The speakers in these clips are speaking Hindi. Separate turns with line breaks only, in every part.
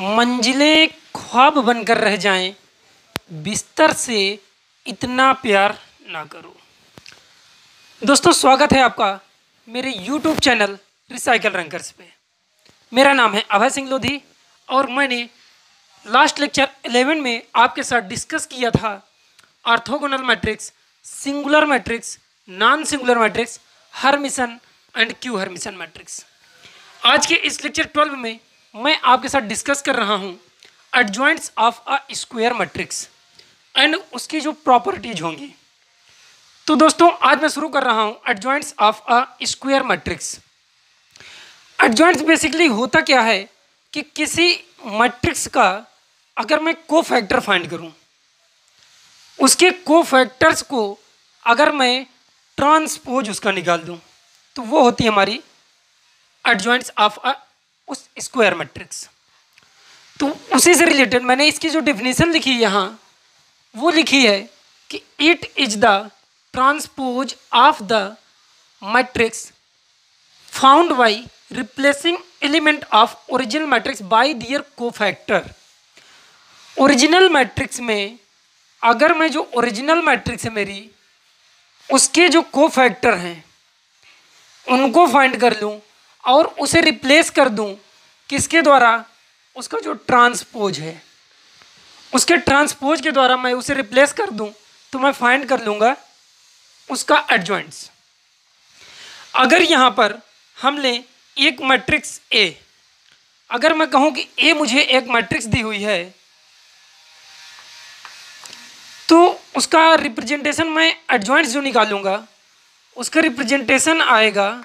मंजिलें ख्वाब बनकर रह जाएं, बिस्तर से इतना प्यार ना करो। दोस्तों, स्वागत है आपका मेरे YouTube चैनल रिसाइकल रैंकर्स पे। मेरा नाम है अभय सिंह लोधी और मैंने लास्ट लेक्चर 11 में आपके साथ डिस्कस किया था orthogonal matrix, singular matrix, non singular matrix, Hermitian and Q Hermitian matrix. आज के इस लेक्चर 12 में मैं आपके साथ डिस्कस कर रहा हूँ adjoints of a square matrix and उसकी जो प्रॉपर्टीज होंगी। तो दोस्तों, आज मैं शुरू कर रहा हूँ adjoints of a square matrix. Adjoints basically होता क्या है कि किसी मैट्रिक्स का अगर मैं कोफैक्टर फाइंड करूँ, उसके कोफैक्टर्स को अगर मैं ट्रांसपोज उसका निकाल दूँ, तो वो होती है हमारी एडजॉइंट्स ऑफ अ उस स्क्वायर मैट्रिक्स। तो उसी से रिलेटेड मैंने इसकी जो डेफिनेशन लिखी है यहाँ, वो लिखी है कि it is the transpose of the matrix found by replacing element of original matrix by their cofactor. Original matrix में अगर मैं जो ओरिजिनल मैट्रिक्स है मेरी, उसके जो कोफैक्टर हैं उनको फाइंड कर लूँ और उसे रिप्लेस कर दूं किसके द्वारा, उसका जो ट्रांसपोज है उसके ट्रांसपोज के द्वारा मैं उसे रिप्लेस कर दूं, तो मैं फाइंड कर लूँगा उसका एडजॉइंट्स। अगर यहाँ पर हम लें एक मैट्रिक्स ए, अगर मैं कहूँ कि ए मुझे एक मैट्रिक्स दी हुई है, तो उसका रिप्रेजेंटेशन मैं एडजॉइंट्स जो निकालूंगा उसका रिप्रेजेंटेशन आएगा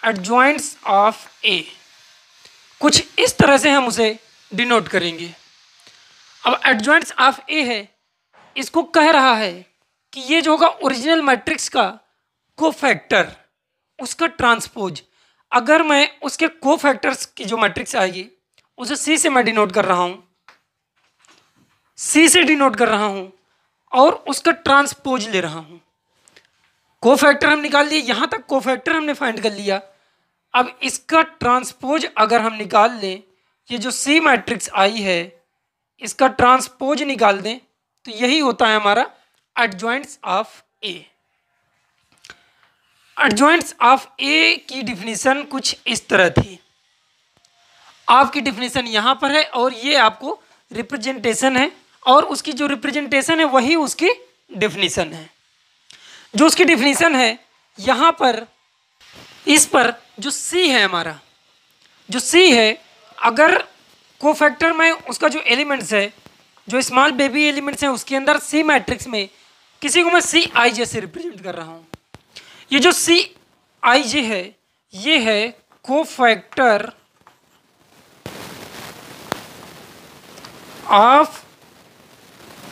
एडजॉइंट्स ऑफ ए। कुछ इस तरह से हम उसे डिनोट करेंगे। अब एडजॉइंट्स ऑफ ए है, इसको कह रहा है कि ये जो होगा ओरिजिनल मैट्रिक्स का कोफैक्टर, उसका ट्रांसपोज। अगर मैं उसके कोफैक्टर्स की जो मैट्रिक्स आएगी उसे सी से मैं डिनोट कर रहा हूँ, सी से डिनोट कर रहा हूँ और उसका ट्रांसपोज ले रहा हूँ। कोफैक्टर हम निकाल लिए, यहाँ तक कोफैक्टर हमने फाइंड कर लिया। अब इसका ट्रांसपोज अगर हम निकाल लें, ये जो सी मैट्रिक्स आई है इसका ट्रांसपोज निकाल दें, तो यही होता है हमारा एडजॉइंट्स ऑफ ए। एडजॉइंट्स ऑफ ए की डिफिनीशन कुछ इस तरह थी। आपकी डिफिनीशन यहाँ पर है और ये आपको रिप्रेजेंटेशन है, और उसकी जो रिप्रेजेंटेशन है वही उसकी डिफिनीशन है। जो उसकी डिफिनीशन है यहाँ पर, इस पर जो सी है हमारा, जो सी है, अगर कोफैक्टर में उसका जो एलिमेंट्स है, जो स्मॉल बेबी एलिमेंट्स हैं, उसके अंदर सी मैट्रिक्स में किसी को मैं सी आई जे से रिप्रेजेंट कर रहा हूँ। ये जो सी आई जे है, ये है cofactor of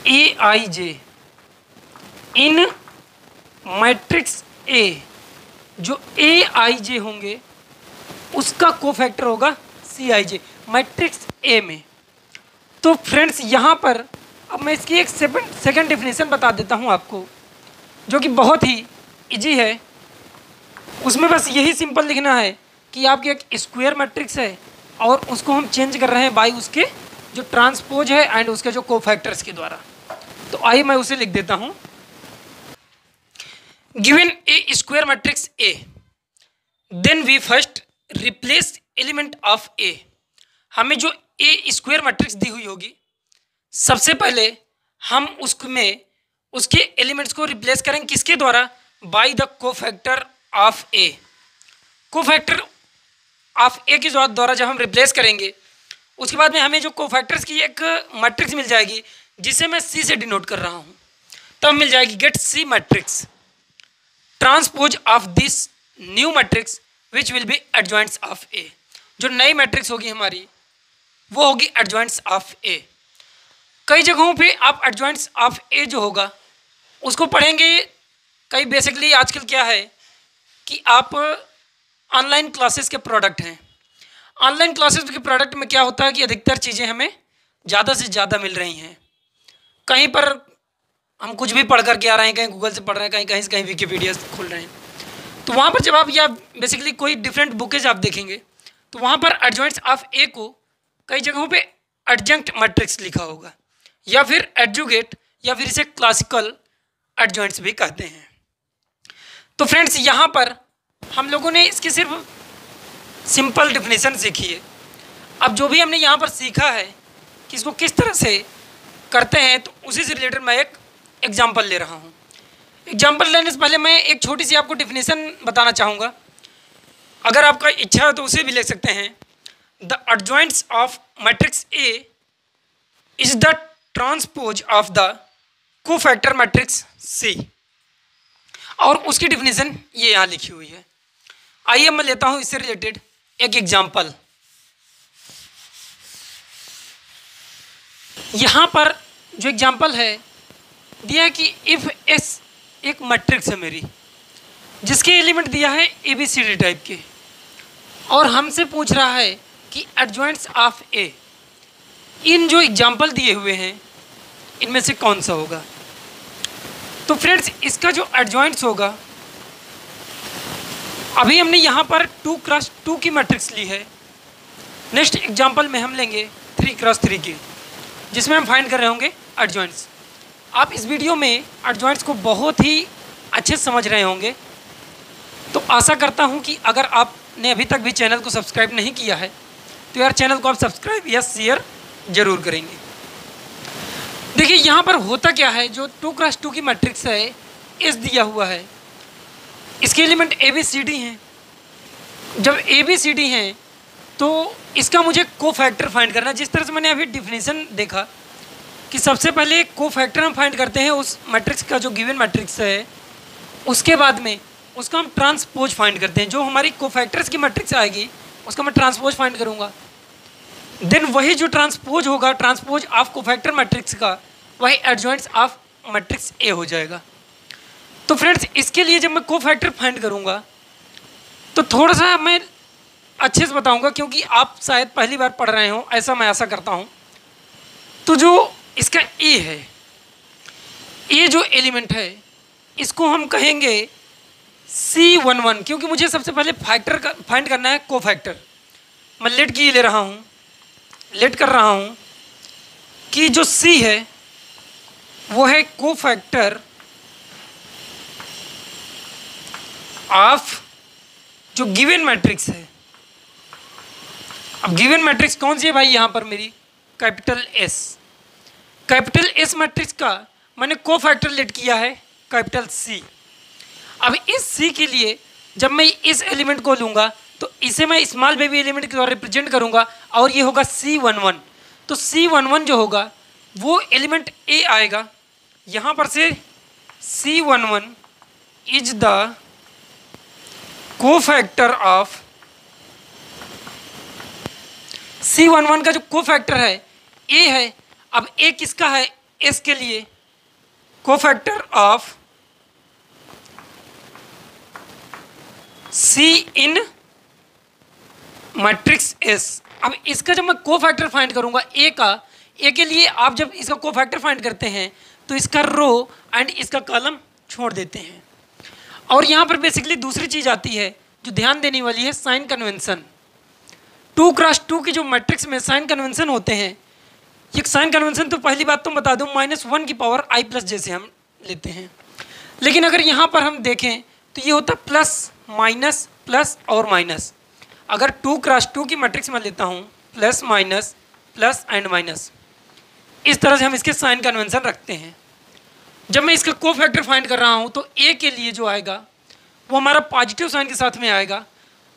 A I J in matrix A. जो ए आई जे होंगे उसका कोफैक्टर होगा सी आई जे मैट्रिक्स ए में। तो फ्रेंड्स, यहाँ पर अब मैं इसकी एक सेकंड डेफिनेशन बता देता हूँ आपको, जो कि बहुत ही इजी है। उसमें बस यही सिंपल लिखना है कि आपकी एक स्क्वायर मैट्रिक्स है और उसको हम चेंज कर रहे हैं बाय उसके जो ट्रांसपोज है एंड उसके जो कोफैक्टर्स के द्वारा। तो आइए मैं उसे लिख देता हूँ। Given a square matrix A, then we first replace element of A। हमें जो A स्क्वायर मैट्रिक्स दी हुई होगी, सबसे पहले हम उसमें उसके एलिमेंट्स को रिप्लेस करेंगे किसके द्वारा, by the cofactor of A। Cofactor of A के द्वारा जब हम रिप्लेस करेंगे, उसके बाद में हमें जो कोफैक्टर्स की एक मैट्रिक्स मिल जाएगी, जिसे मैं C से डिनोट कर रहा हूँ। तब मिल जाएगी get C matrix transpose of this new matrix which will be adjoints of A. जो नई मैट्रिक्स होगी हमारी, वो होगी एडजॉइंट्स ऑफ ए। कई जगहों पे आप एडजॉइंट्स ऑफ ए जो होगा उसको पढ़ेंगे। कई बेसिकली आजकल क्या है कि आप ऑनलाइन क्लासेस के प्रोडक्ट हैं। ऑनलाइन क्लासेस के प्रोडक्ट में क्या होता है कि अधिकतर चीज़ें हमें ज़्यादा से ज़्यादा मिल रही हैं। कहीं पर हम कुछ भी पढ़ कर के आ रहे हैं, कहीं गूगल से पढ़ रहे हैं, कहीं से कहीं विकीपीडिया खोल रहे हैं। तो वहाँ पर जब आप या बेसिकली कोई डिफरेंट बुकेज आप देखेंगे, तो वहाँ पर एडजॉइंट्स ऑफ ए को कई जगहों पे एडजंक्ट मैट्रिक्स लिखा होगा, या फिर एडजुगेट, या फिर इसे क्लासिकल एडजॉइंट्स भी कहते हैं। तो फ्रेंड्स यहाँ पर हम लोगों ने इसकी सिर्फ सिंपल डिफिनेशन सीखी है। अब जो भी हमने यहाँ पर सीखा है कि इसको किस तरह से करते हैं, तो उसी से रिलेटेड मैं एक एग्जाम्पल ले रहा हूँ। एग्जाम्पल लेने से पहले मैं एक छोटी सी आपको डिफिनेशन बताना चाहूँगा, अगर आपका इच्छा है तो उसे भी ले सकते हैं। The adjoints of matrix A is the transpose of the cofactor matrix C, और उसकी डिफिनेशन ये यहाँ लिखी हुई है। आइए मैं लेता हूँ इससे रिलेटेड एक एग्जाम्पल। यहाँ पर जो एग्जाम्पल है दिया है कि इफ़ एस एक मैट्रिक्स है मेरी, जिसके एलिमेंट दिया है ABCD टाइप के, और हमसे पूछ रहा है कि एडजॉइंट्स ऑफ ए, इन जो एग्जाम्पल दिए हुए हैं इनमें से कौन सा होगा। तो फ्रेंड्स इसका जो एडजॉइंट्स होगा, अभी हमने यहाँ पर 2x2 की मैट्रिक्स ली है, नेक्स्ट एग्जाम्पल में हम लेंगे 3x3 की, जिसमें हम फाइंड कर रहे होंगे एडजॉइंट्स। आप इस वीडियो में एडजॉइंट्स को बहुत ही अच्छे से समझ रहे होंगे। तो आशा करता हूँ कि अगर आपने अभी तक भी चैनल को सब्सक्राइब नहीं किया है तो यार चैनल को आप सब्सक्राइब या शेयर ज़रूर करेंगे। देखिए यहाँ पर होता क्या है, जो 2x2 की मैट्रिक्स है, एस दिया हुआ है, इसके एलिमेंट ABCD हैं। जब ABCD हैं तो इसका मुझे कोफैक्टर फाइंड करना है। जिस तरह से मैंने अभी डिफिनेशन देखा कि सबसे पहले कोफैक्टर हम फाइंड करते हैं उस मैट्रिक्स का, जो गिवन मैट्रिक्स है, उसके बाद में उसका हम ट्रांसपोज फाइंड करते हैं। जो हमारी कोफैक्टर्स की मैट्रिक्स आएगी उसका मैं ट्रांसपोज फाइंड करूँगा, देन वही जो ट्रांसपोज होगा, ट्रांसपोज ऑफ कोफैक्टर मैट्रिक्स का, वही एडजॉइंट्स ऑफ मैट्रिक्स ए हो जाएगा। तो फ्रेंड्स इसके लिए जब मैं कोफैक्टर फाइंड करूँगा तो थोड़ा सा मैं अच्छे से बताऊँगा, क्योंकि आप शायद पहली बार पढ़ रहे हो, ऐसा मैं आशा करता हूँ। तो जो इसका ए है, ए जो एलिमेंट है, इसको हम कहेंगे C11, क्योंकि मुझे सबसे पहले फैक्टर का फाइंड करना है कोफैक्टर। मैं लेट की ले रहा हूँ, लेट कर रहा हूँ कि जो C है वो है कोफैक्टर ऑफ जो गिवन मैट्रिक्स है। अब गिवन मैट्रिक्स कौन सी है भाई, यहाँ पर मेरी capital S। Capital S matrix का मैंने कोफैक्टर लेट किया है कैपिटल C। अब इस C के लिए जब मैं इस एलिमेंट को लूँगा तो इसे मैं स्मॉल बेबी एलिमेंट के द्वारा रिप्रेजेंट करूँगा, और ये होगा C11। तो C11 जो होगा वो एलिमेंट A आएगा। यहाँ पर से C11 is the cofactor of, C11 का जो कोफैक्टर है A है। अब A किसका है, S के लिए cofactor of C in matrix S। अब इसका जब मैं कोफैक्टर फाइंड करूंगा A का, A के लिए आप जब इसका कोफैक्टर फाइंड करते हैं तो इसका रो एंड इसका कॉलम छोड़ देते हैं। और यहाँ पर बेसिकली दूसरी चीज़ आती है जो ध्यान देने वाली है, साइन कन्वेंशन। 2x2 की जो मैट्रिक्स में साइन कन्वेंशन होते हैं, ये साइन कन्वेंशन तो पहली बात तो बता दूं -1 की पावर i+ जैसे हम लेते हैं, लेकिन अगर यहाँ पर हम देखें तो ये होता प्लस माइनस प्लस और माइनस। अगर 2x2 की मैट्रिक्स में लेता हूँ plus minus plus and minus, इस तरह से हम इसके साइन कन्वेंशन रखते हैं। जब मैं इसका कोफैक्टर फाइंड कर रहा हूँ तो ए के लिए जो आएगा वो हमारा पॉजिटिव साइन के साथ में आएगा,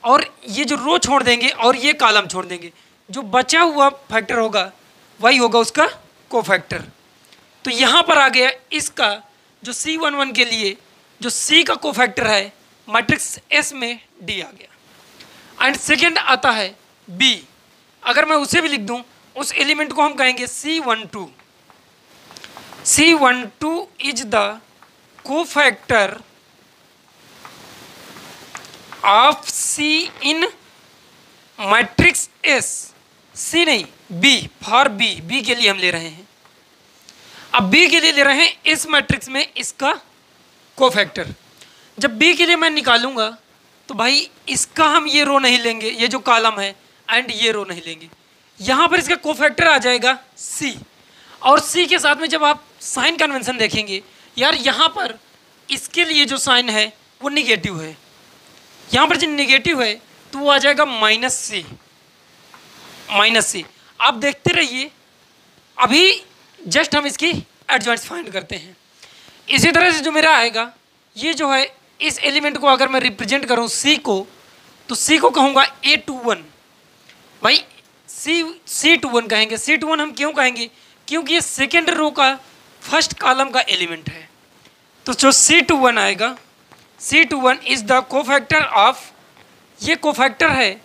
और ये जो रो छोड़ देंगे और ये कॉलम छोड़ देंगे, जो बचा हुआ फैक्टर होगा वही होगा उसका कोफैक्टर। तो यहाँ पर आ गया इसका जो C11 के लिए जो C का कोफैक्टर है मैट्रिक्स S में D आ गया। एंड सेकेंड आता है B। अगर मैं उसे भी लिख दूँ, उस एलिमेंट को हम कहेंगे C12। C12 is the cofactor of C in matrix S। C नहीं, B फॉर B के लिए हम ले रहे हैं। अब B के लिए ले रहे हैं इस मैट्रिक्स में इसका कोफैक्टर। जब B के लिए मैं निकालूंगा तो भाई इसका हम ये रो नहीं लेंगे, ये जो कॉलम है, एंड ये रो नहीं लेंगे, यहाँ पर इसका कोफैक्टर आ जाएगा C, और C के साथ में जब आप साइन कन्वेंशन देखेंगे यार, यहाँ पर इसके लिए जो साइन है वो निगेटिव है, यहाँ पर जो निगेटिव है तो वो आ जाएगा -C। आप देखते रहिए, अभी जस्ट हम इसकी एडजॉइंट्स फाइंड करते हैं। इसी तरह से जो मेरा आएगा, ये जो है इस एलिमेंट को अगर मैं रिप्रेजेंट करूँ C को, तो C को कहूँगा A21। भाई C21 कहेंगे। C21 हम क्यों कहेंगे? क्योंकि ये सेकेंड रो का फर्स्ट कॉलम का एलिमेंट है। तो जो C21 आएगा, C21 is the cofactor of, ये कोफैक्टर है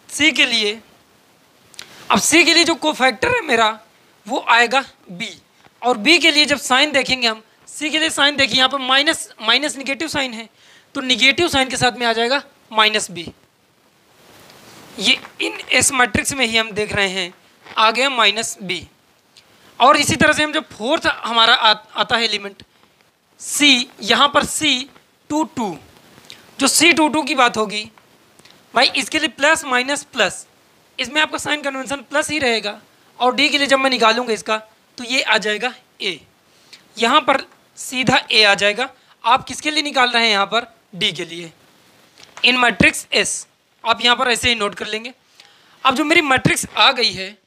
C के लिए। अब C के लिए जो कोफैक्टर है मेरा वो आएगा B, और B के लिए जब साइन देखेंगे हम, C के लिए साइन देखिए यहाँ पर माइनस निगेटिव साइन है, तो निगेटिव साइन के साथ में आ जाएगा -B। ये इन इस मैट्रिक्स में ही हम देख रहे हैं, आ गया -B। और इसी तरह से हम जब फोर्थ हमारा आता है एलिमेंट C, यहाँ पर C22, जो C22 की बात होगी भाई, इसके लिए प्लस माइनस प्लस, इसमें आपका साइन कन्वेंशन प्लस ही रहेगा, और D के लिए जब मैं निकालूंगा इसका तो ये आ जाएगा A, यहाँ पर सीधा A आ जाएगा। आप किसके लिए निकाल रहे हैं? यहाँ पर D के लिए, इन मैट्रिक्स S। आप यहाँ पर ऐसे ही नोट कर लेंगे। अब जो मेरी मैट्रिक्स आ गई है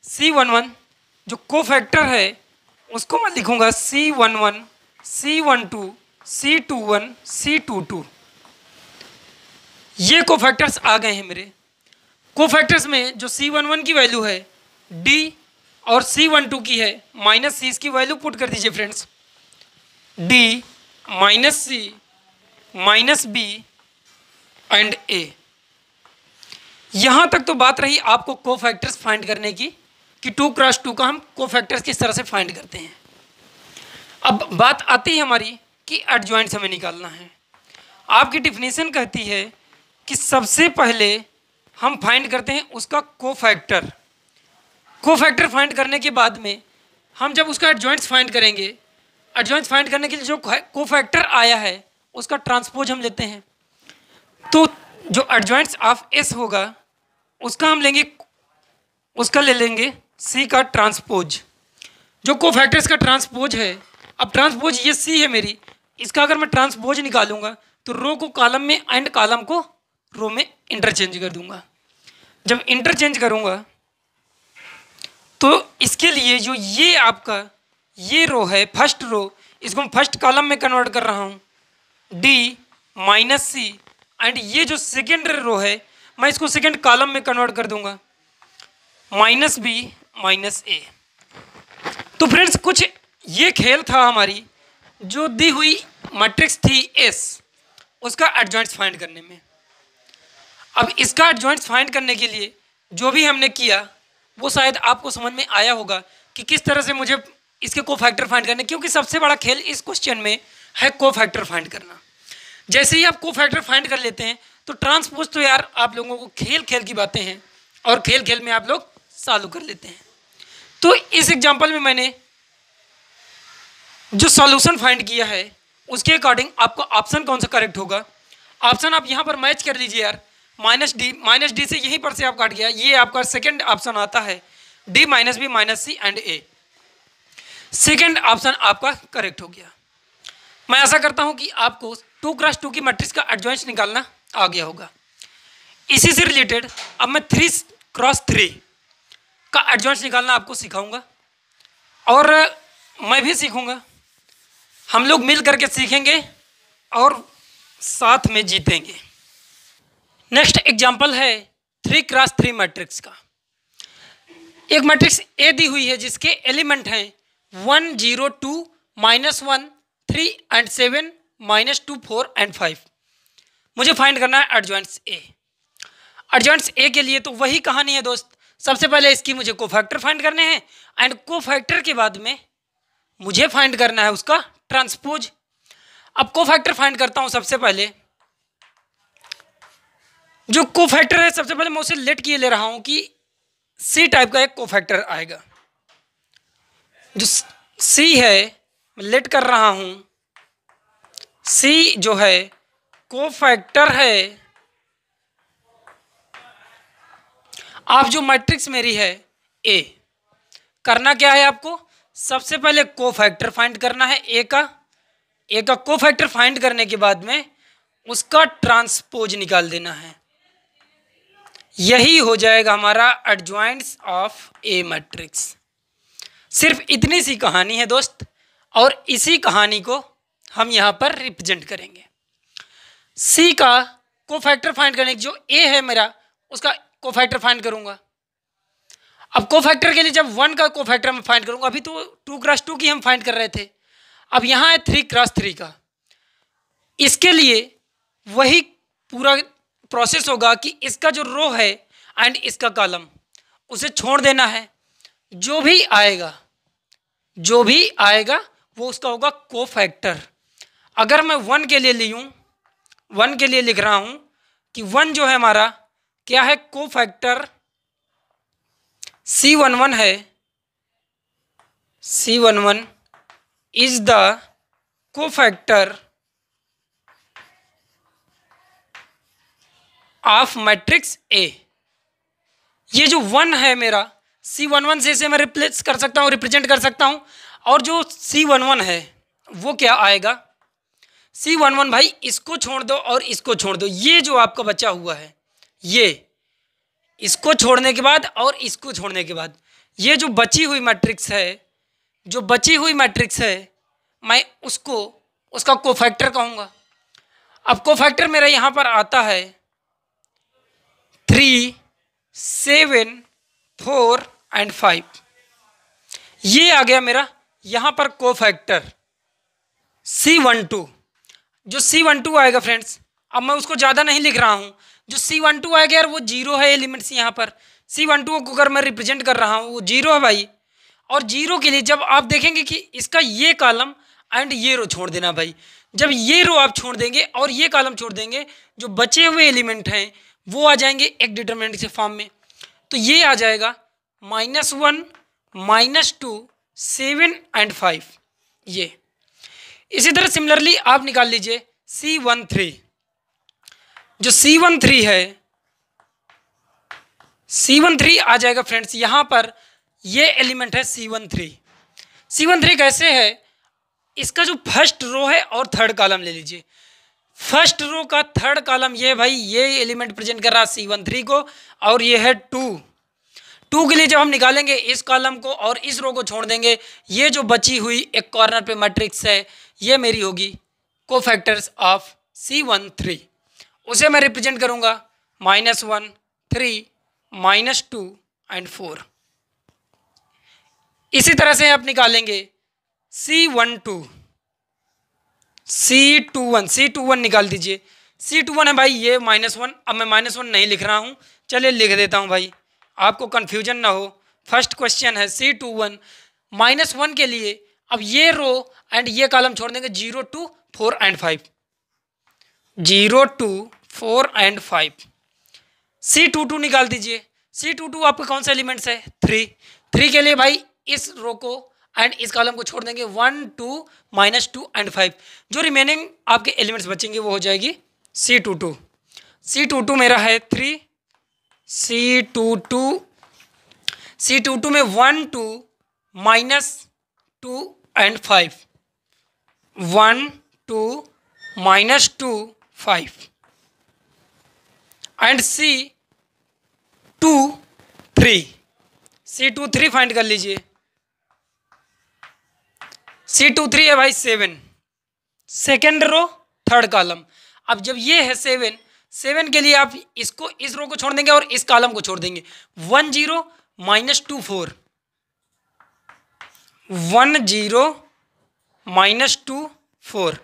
C11, जो कोफैक्टर है उसको मैं लिखूंगा C11, C12, C21, C22। ये कोफैक्टर्स आ गए हैं मेरे। कोफैक्टर्स में जो C11 की वैल्यू है D, और C12 की है -C, इसकी वैल्यू पुट कर दीजिए friends, D -C -B and A। यहाँ तक तो बात रही आपको कोफैक्टर्स फाइंड करने की, कि 2x2 का हम कोफैक्टर्स किस तरह से फाइंड करते हैं। अब बात आती है हमारी कि एडजॉइंट्स हमें निकालना है। आपकी डिफिनीशन कहती है कि सबसे पहले हम फाइंड करते हैं उसका कोफैक्टर। कोफैक्टर फाइंड करने के बाद में हम जब उसका एडजॉइंट्स फाइंड करेंगे, एडजॉइंट्स फाइंड करने के लिए जो कोफैक्टर आया है उसका ट्रांसपोज हम लेते हैं। तो जो एडजॉइंट्स ऑफ S होगा उसका हम लेंगे, उसका ले लेंगे C का ट्रांसपोज, जो कोफैक्टर्स का ट्रांसपोज है। अब ट्रांसपोज ये C है मेरी, इसका अगर मैं ट्रांसपोज निकालूंगा तो रो को कॉलम में एंड कॉलम को रो में इंटरचेंज कर दूंगा। जब इंटरचेंज करूंगा तो इसके लिए जो ये आपका ये रो है फर्स्ट रो, इसको मैं फर्स्ट कॉलम में कन्वर्ट कर रहा हूँ D -C, एंड ये जो सेकेंड रो है मैं इसको सेकेंड कॉलम में कन्वर्ट कर दूंगा -B -A। तो फ्रेंड्स कुछ ये खेल था हमारी जो दी हुई मैट्रिक्स थी S, उसका एडजॉइंट्स फाइंड करने में। अब इसका एडजॉइंट्स फाइंड करने के लिए जो भी हमने किया वो शायद आपको समझ में आया होगा कि किस तरह से मुझे इसके कोफैक्टर फाइंड करने, क्योंकि सबसे बड़ा खेल इस क्वेश्चन में है कोफैक्टर फाइंड करना। जैसे ही आप कोफैक्टर फाइंड कर लेते हैं तो ट्रांसपोज तो यार आप लोगों को खेल खेल की बातें हैं, और खेल खेल में आप लोग चालू कर लेते हैं। तो इस एग्जांपल में मैंने जो सॉल्यूशन फाइंड किया है उसके अकॉर्डिंग आपको ऑप्शन कौन सा करेक्ट होगा, ऑप्शन आप यहाँ पर मैच कर लीजिए यार। -D से यहीं पर से आप काट गया, ये आपका सेकंड ऑप्शन आता है D -B -C and A। Second option आपका करेक्ट हो गया। मैं आशा करता हूँ कि आपको 2x2 की मैट्रिक्स का एडजॉइंट्स निकालना आ गया होगा। इसी से रिलेटेड अब मैं 3x3 का एडजॉइंट्स निकालना आपको सिखाऊंगा, और मैं भी सीखूंगा। हम लोग मिल करके सीखेंगे और साथ में जीतेंगे। नेक्स्ट एग्जाम्पल है 3x3 मैट्रिक्स का। एक मैट्रिक्स ए दी हुई है जिसके एलिमेंट हैं 1 0 2 -1 3 एंड 7 -2 4 एंड 5। मुझे फाइंड करना है एडजॉइंट्स ए। एडजॉइंट्स ए के लिए तो वही कहानी है दोस्त, सबसे पहले इसकी मुझे कोफैक्टर फाइंड करने हैं, एंड कोफैक्टर के बाद में मुझे फाइंड करना है उसका ट्रांसपोज। अब कोफैक्टर फाइंड करता हूं। सबसे पहले जो कोफैक्टर है, सबसे पहले मैं उसे लेट किए ले रहा हूं कि सी टाइप का एक कोफैक्टर आएगा। जो सी है मैं लेट कर रहा हूं, सी जो है कोफैक्टर है आप जो मैट्रिक्स मेरी है ए, करना क्या है आपको, सबसे पहले कोफैक्टर फाइंड करना है ए का कोफैक्टर फाइंड करने के बाद में उसका ट्रांसपोज निकाल देना है। यही हो जाएगा हमारा एडजॉइंट्स ऑफ ए मैट्रिक्स। सिर्फ इतनी सी कहानी है दोस्त, और इसी कहानी को हम यहाँ पर रिप्रेजेंट करेंगे। सी का कोफैक्टर फाइंड करने जो ए है मेरा, उसका कोफैक्टर फाइंड करूँगा। अब कोफैक्टर के लिए जब 1 का कोफैक्टर मैं फाइंड करूँगा, अभी तो 2x2 की हम फाइंड कर रहे थे, अब यहाँ है 3x3 का। इसके लिए वही पूरा प्रोसेस होगा कि इसका जो रो है एंड इसका कॉलम उसे छोड़ देना है। जो भी आएगा वो उसका होगा कोफैक्टर। अगर मैं 1 के लिए लियूँ, 1 के लिए लिख रहा हूँ कि 1 जो है हमारा क्या है, कोफैक्टर C11 है। C11 is the cofactor of matrix ए। ये जो 1 है मेरा C11 से इसे मैं रिप्लेस कर सकता हूँ, रिप्रेजेंट कर सकता हूँ। और जो C11 है वो क्या आएगा, C11 भाई इसको छोड़ दो और इसको छोड़ दो, ये जो आपका बचा हुआ है, ये इसको छोड़ने के बाद और इसको छोड़ने के बाद ये जो बची हुई मैट्रिक्स है, मैं उसको उसका कोफैक्टर कहूँगा। अब कोफैक्टर मेरा यहाँ पर आता है 3, 7, 4 एंड 5। ये आ गया मेरा यहाँ पर कोफैक्टर C12। जो C12 आएगा फ्रेंड्स, अब मैं उसको ज़्यादा नहीं लिख रहा हूँ, जो C12 आएगा यार वो 0 है एलिमेंट्स। यहाँ पर C12 को अगर मैं रिप्रेजेंट कर रहा हूँ वो 0 है भाई। और 0 के लिए जब आप देखेंगे कि इसका ये कॉलम एंड ये रो छोड़ देना भाई, जब ये रो आप छोड़ देंगे और ये कॉलम छोड़ देंगे, जो बचे हुए एलिमेंट हैं वो आ जाएंगे एक डिटरमिनेंट के फॉर्म में। तो ये आ जाएगा -1, -2, 7 एंड 5। ये इसी तरह सिमिलरली आप निकाल लीजिए C13। जो C13 है, C13 आ जाएगा फ्रेंड्स यहाँ पर, ये एलिमेंट है C13। C13 कैसे है, इसका जो फर्स्ट रो है और थर्ड कॉलम ले लीजिए। फर्स्ट रो का थर्ड कॉलम ये भाई, ये एलिमेंट प्रेजेंट कर रहा है C13 को, और ये है 2 के लिए जब हम निकालेंगे इस कॉलम को और इस रो को छोड़ देंगे, ये जो बची हुई एक कॉर्नर पे मैट्रिक्स है ये मेरी होगी कोफैक्टर्स ऑफ C13। उसे मैं रिप्रेजेंट करूँगा -1, 3, -2 एंड 4। इसी तरह से आप निकालेंगे C12, C21 निकाल दीजिए। C21 है भाई ये -1। अब मैं -1 नहीं लिख रहा हूँ, चलिए लिख देता हूँ भाई, आपको कन्फ्यूजन ना हो। फर्स्ट क्वेश्चन है C21, -1 के लिए अब ये रो एंड ये कॉलम छोड़ देंगे 0, 2, 4 एंड 5। 0, 2, 4 एंड 5। C22 निकाल दीजिए। C22 आपका कौन सा एलिमेंट्स है, 3 के लिए भाई इस रो को एंड इस कॉलम को छोड़ देंगे 1, 2, -2 एंड 5। जो रिमेनिंग आपके एलिमेंट्स बचेंगे वो हो जाएगी C22 मेरा है 3। C22 में 1, 2, -2 एंड 5, 1, 2, -2, 5 एंड C23 फाइंड कर लीजिए। C23 है भाई 7, सेकेंड रो थर्ड कॉलम। अब जब ये है 7 के लिए आप इसको इस रो को छोड़ देंगे और इस कॉलम को छोड़ देंगे 1, 0, -2, 4, 1, 0, -2, 4,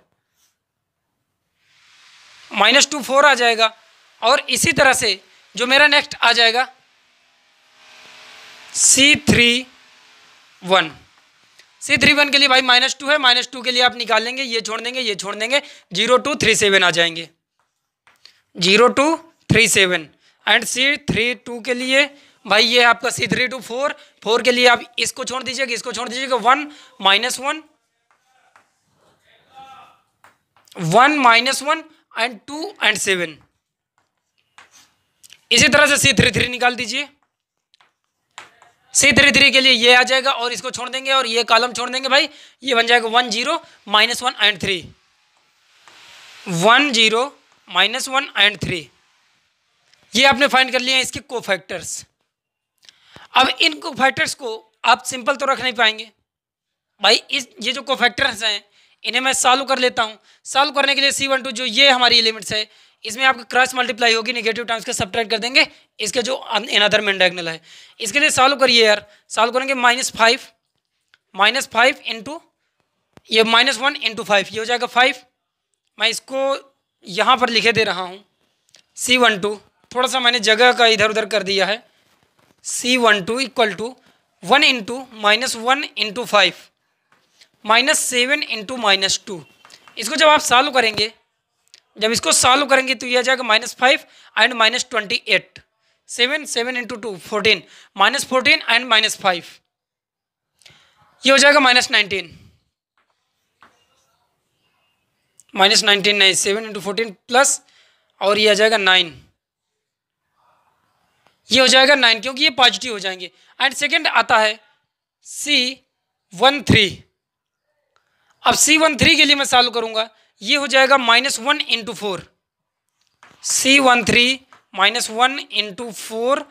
-2, 4 आ जाएगा। और इसी तरह से जो मेरा नेक्स्ट आ जाएगा C31 के लिए भाई -2 है, -2 के लिए आप निकालेंगे, ये छोड़ देंगे, ये छोड़ देंगे, 0, 2, 3, 7 आ जाएंगे, 0, 2, 3, 7 एंड C32 के लिए भाई ये आपका C32 4 के लिए आप इसको छोड़ दीजिएगा, इसको छोड़ दीजिएगा, 1, -1 एंड 2 एंड 7। इसी तरह से C33 निकाल दीजिए। C33 के लिए ये आ जाएगा और इसको छोड़ देंगे और ये कॉलम छोड़ देंगे भाई, ये बन जाएगा 1 0 -1 एंड 3, 1 0 -1 एंड 3। ये आपने फाइंड कर लिया इसके कोफैक्टर्स। अब इन कोफैक्टर्स को आप सिंपल तो रख नहीं पाएंगे भाई, ये जो कोफैक्टर्स हैं इन्हें मैं सॉल्व कर लेता हूँ। सॉल्व करने के लिए C12 जो ये हमारी एलिमेंट्स है इसमें आपका क्रॉस मल्टीप्लाई होगी, नेगेटिव टर्म्स के सब्ट्रैक्ट कर देंगे इसके जो अनदर मेन डायगोनल है। इसके लिए सॉल्व करिए यार, सॉल्व करेंगे -5 इंटू ये -1 इंटू 5, ये हो जाएगा 5। मैं इसको यहाँ पर लिखे दे रहा हूँ C12, थोड़ा सा मैंने जगह का इधर उधर कर दिया है। C12 equal to 1 into -1 into 5 -7 into -2। इसको जब आप सॉल्व करेंगे, जब इसको सॉल्व करेंगे तो यह आ जाएगा -5 एंड -28, 7 इंटू 2 14, -14 एंड -5, ये हो जाएगा -19 नहीं 7 इंटू 14 प्लस और ये आ जाएगा 9, ये हो जाएगा 9 क्योंकि ये पॉजिटिव हो जाएंगे। एंड सेकेंड आता है C13। अब C13 के लिए मैं सॉल्व करूंगा, ये हो जाएगा -1 इंटू 4, C13 -1 इंटू 4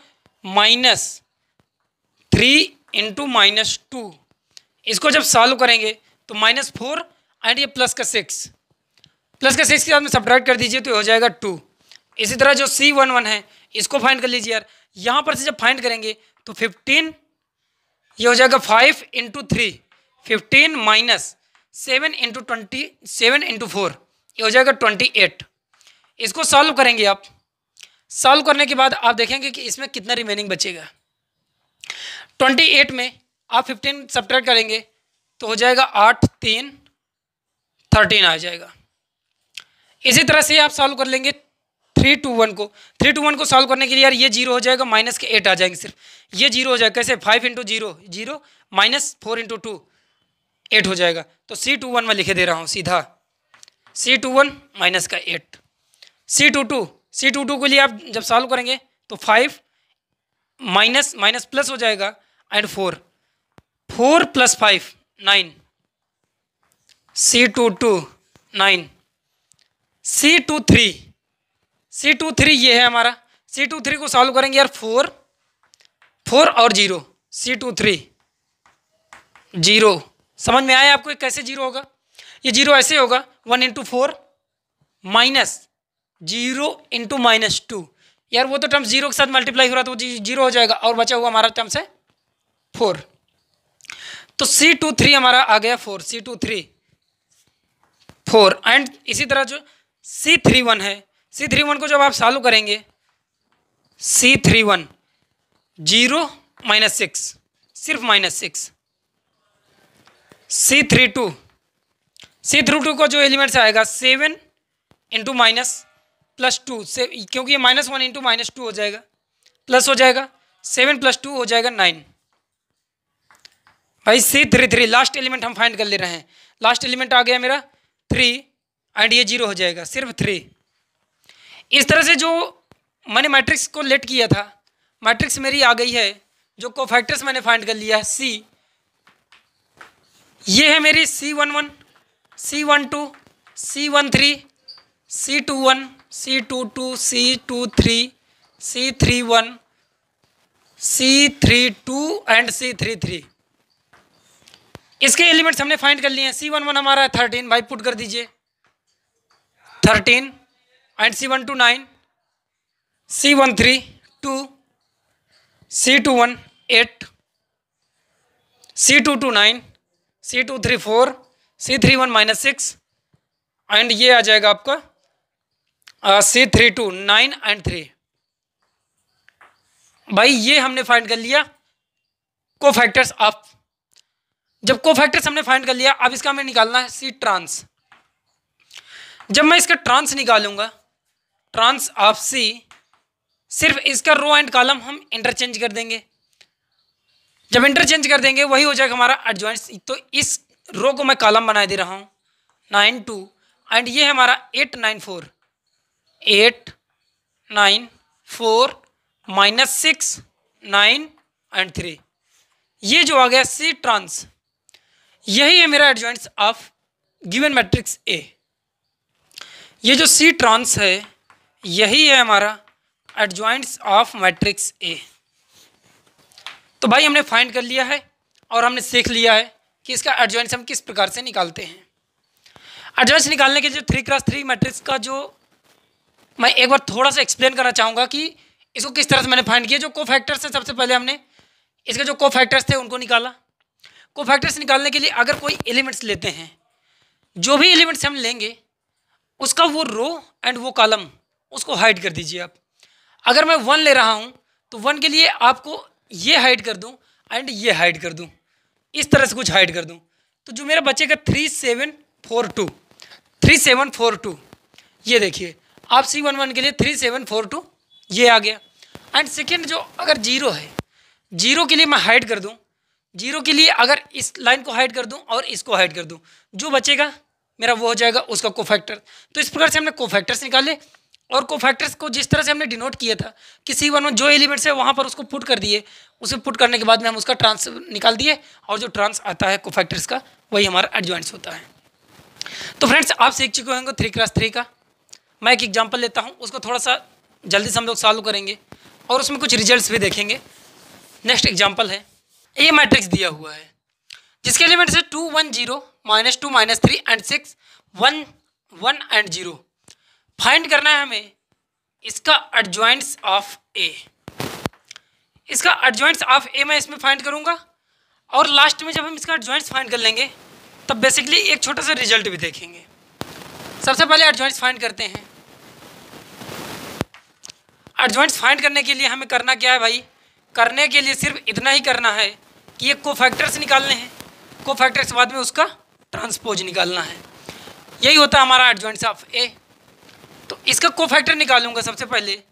-3 इंटू -2। इसको जब सॉल्व करेंगे तो -4 एंड ये प्लस का 6 के साथ में सब्ट्रैक्ट कर दीजिए तो हो जाएगा 2। इसी तरह जो C11 है इसको फाइंड कर लीजिए यार, यहाँ पर से जब फाइंड करेंगे तो 15, ये हो जाएगा 5 इंटू 3, 15 -7 इंटू 7 इंटू 4, ये हो जाएगा 28। इसको सॉल्व करेंगे आप, सॉल्व करने के बाद आप देखेंगे कि इसमें कितना रिमेनिंग बचेगा। 28 में आप 15 सब्ट्रैक्ट करेंगे तो हो जाएगा 8 3 13 आ जाएगा। इसी तरह से आप सॉल्व कर लेंगे 321 को। 321 को सॉल्व करने के लिए यार ये 0 हो जाएगा, माइनस के 8 आ जाएंगे, सिर्फ ये 0 हो जाएगा। कैसे? 5 इंटू 0 0 -4 इंटू 2 8 हो जाएगा। तो C21 में लिखे दे रहा हूँ सीधा, C21 माइनस का 8। C22 के लिए आप जब सॉल्व करेंगे तो 5 माइनस प्लस हो जाएगा एंड 4 प्लस 5 9, C22 9। C23 ये है हमारा। C23 को सॉल्व करेंगे यार 4 और 0, C23 0। समझ में आया आपको कैसे 0 होगा? ये 0 ऐसे होगा 1 इंटू 4 माइनस 0 इंटू -2। यार वो तो टर्म 0 के साथ मल्टीप्लाई हो रहा तो वो 0 हो जाएगा और बचा हुआ हमारा टर्म है 4। तो C23 हमारा आ गया 4, C23 4। एंड इसी तरह जो C31 है, C31 को जब आप सॉल्व करेंगे C31 0 -6, सिर्फ -6। C32 को जो एलिमेंट्स आएगा 7 इंटू +2 से, क्योंकि ये -1 इंटू -2 हो जाएगा, प्लस हो जाएगा 7 + 2 हो जाएगा 9। भाई C33 लास्ट एलिमेंट हम फाइंड कर ले रहे हैं। लास्ट एलिमेंट आ गया मेरा 3 एंड ये 0 हो जाएगा, सिर्फ 3। इस तरह से जो मैंने मैट्रिक्स को लेट किया था, मैट्रिक्स मेरी आ गई है। जो कोफैक्टर्स मैंने फाइंड कर लिया है C, ये है मेरी C11, C12, C13, C21, C22, C23, C31, C32 and C33। इसके एलिमेंट्स हमने फाइंड कर लिए हैं। C11 हमारा है 13, भाई पुट कर दीजिए 13 and C12 9, C13 2, C21 8, C22 9, C23 4, C31 -6 and ये आ जाएगा आपका C32 9 एंड 3। भाई ये हमने फाइंड कर लिया कोफैक्टर्स ऑफ। जब कोफैक्टर्स हमने फाइंड कर लिया, अब इसका हमें निकालना है C ट्रांस। जब मैं इसका ट्रांस निकालूंगा, ट्रांस ऑफ C, सिर्फ इसका रो एंड कॉलम हम इंटरचेंज कर देंगे। जब इंटरचेंज कर देंगे वही हो जाएगा हमारा एडजॉइंट। तो इस रो को मैं कॉलम बना दे रहा हूँ 9 2 एंड ये है हमारा 8 9 4, 8 9 4 -6 9 एंड 3। ये जो आ गया सी ट्रांस, यही है मेरा एडजॉइंट्स ऑफ गिवन मैट्रिक्स ए। ये जो सी ट्रांस है यही है हमारा एडजॉइंट्स ऑफ मैट्रिक्स ए। तो भाई हमने फाइंड कर लिया है और हमने सीख लिया है कि इसका एडजॉइंट्स हम किस प्रकार से निकालते हैं। एडजॉइंट्स निकालने के लिए 3x3 मैट्रिक्स का जो मैं एक बार थोड़ा सा एक्सप्लेन करना चाहूँगा कि इसको किस तरह से मैंने फाइंड किया। जो कोफैक्टर्स हैं, सबसे पहले हमने इसके जो कोफैक्टर्स थे उनको निकाला। कोफैक्टर्स निकालने के लिए अगर कोई एलिमेंट्स लेते हैं, जो भी एलिमेंट्स हम लेंगे उसका वो रो एंड वो कॉलम उसको हाइड कर दीजिए आप। अगर मैं 1 ले रहा हूँ तो 1 के लिए आपको ये हाइड कर दूँ एंड ये हाइड कर दूँ, इस तरह से कुछ हाइड कर दूँ। तो जो मेरा बचेगा 3742, ये देखिए आप C11 के लिए 3742 ये आ गया। एंड सेकेंड जो अगर 0 है, 0 के लिए मैं हाइड कर दूँ, 0 के लिए अगर इस लाइन को हाइड कर दूँ और इसको हाइड कर दूँ, जो बचेगा मेरा वो हो जाएगा उसका कोफैक्टर। तो इस प्रकार से हमने कोफैक्टर्स निकाले और कोफैक्टर्स को जिस तरह से हमने डिनोट किया था कि C11 जो एलिमेंट्स है वहाँ पर उसको पुट कर दिए, उसे पुट करने के बाद में हम उसका ट्रांस निकाल दिए और जो ट्रांस आता है कोफैक्टर्स का वही हमारा एडजॉइंट्स होता है। तो फ्रेंड्स आप सीख चुके होंगे 3x3 का। मैं एक एग्जांपल लेता हूँ, उसको थोड़ा सा जल्दी से हम लोग सॉल्व करेंगे और उसमें कुछ रिजल्ट्स भी देखेंगे। नेक्स्ट एग्जांपल है, ए मैट्रिक्स दिया हुआ है जिसके एलिमेंट्स है 2 1 0 -2 -3 एंड 6 1 1 एंड 0। फाइंड करना है हमें इसका एडजॉइंट्स ऑफ ए। इसका एडजॉइंट्स ऑफ ए मैं इसमें फाइंड करूँगा और लास्ट में जब हम इसका एडजॉइंट्स फाइंड कर लेंगे तब बेसिकली एक छोटा सा रिजल्ट भी देखेंगे। सबसे पहले एडजॉइंट्स फाइंड करते हैं। एडजॉइंट्स फाइंड करने के लिए हमें करना क्या है भाई? करने के लिए सिर्फ इतना ही करना है कि ये कोफैक्टर्स निकालने हैं, कोफैक्टर्स के बाद में उसका ट्रांसपोज निकालना है। यही होता है हमारा एडजॉइंट्स ऑफ ए। तो इसका कोफैक्टर निकालूंगा सबसे पहले।